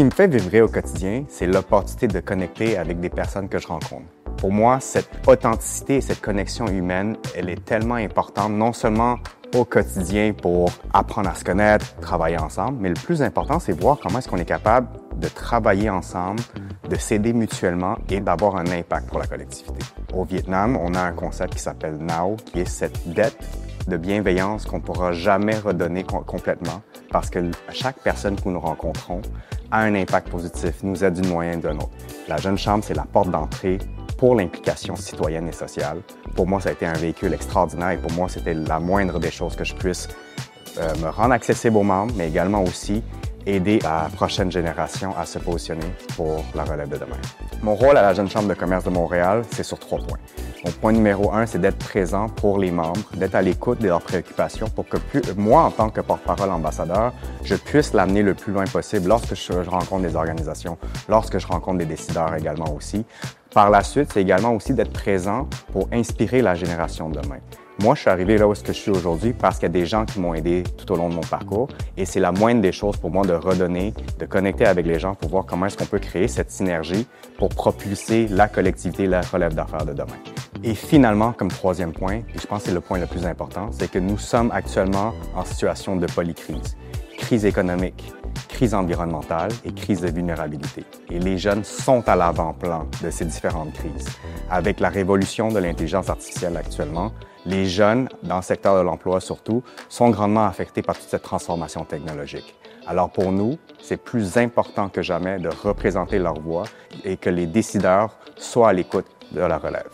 qui me fait vibrer au quotidien, c'est l'opportunité de connecter avec des personnes que je rencontre. Pour moi, cette authenticité et cette connexion humaine, elle est tellement importante, non seulement au quotidien pour apprendre à se connaître, travailler ensemble, mais le plus important, c'est voir comment est-ce qu'on est capable de travailler ensemble, de s'aider mutuellement et d'avoir un impact pour la collectivité. Au Vietnam, on a un concept qui s'appelle NAO, qui est cette dette de bienveillance qu'on ne pourra jamais redonner complètement parce que chaque personne que nous rencontrons a un impact positif, nous aide d'une moyen ou d'une autre. La Jeune Chambre, c'est la porte d'entrée pour l'implication citoyenne et sociale. Pour moi, ça a été un véhicule extraordinaire et pour moi, c'était la moindre des choses que je puisse me rendre accessible aux membres, mais également aussi aider la prochaine génération à se positionner pour la relève de demain. Mon rôle à la Jeune Chambre de commerce de Montréal, c'est sur 3 points. Mon point numéro 1, c'est d'être présent pour les membres, d'être à l'écoute de leurs préoccupations pour que moi, en tant que porte-parole ambassadeur, je puisse l'amener le plus loin possible lorsque je rencontre des organisations, lorsque je rencontre des décideurs également aussi. Par la suite, c'est également aussi d'être présent pour inspirer la génération de demain. Moi, je suis arrivé là où je suis aujourd'hui parce qu'il y a des gens qui m'ont aidé tout au long de mon parcours et c'est la moindre des choses pour moi de redonner, de connecter avec les gens pour voir comment est-ce qu'on peut créer cette synergie pour propulser la collectivité, la relève d'affaires de demain. Et finalement, comme 3e point, et je pense que c'est le point le plus important, c'est que nous sommes actuellement en situation de polycrise. Crise économique, crise environnementale et crise de vulnérabilité. Et les jeunes sont à l'avant-plan de ces différentes crises. Avec la révolution de l'intelligence artificielle actuellement, les jeunes, dans le secteur de l'emploi surtout, sont grandement affectés par toute cette transformation technologique. Alors pour nous, c'est plus important que jamais de représenter leur voix et que les décideurs soient à l'écoute de la relève.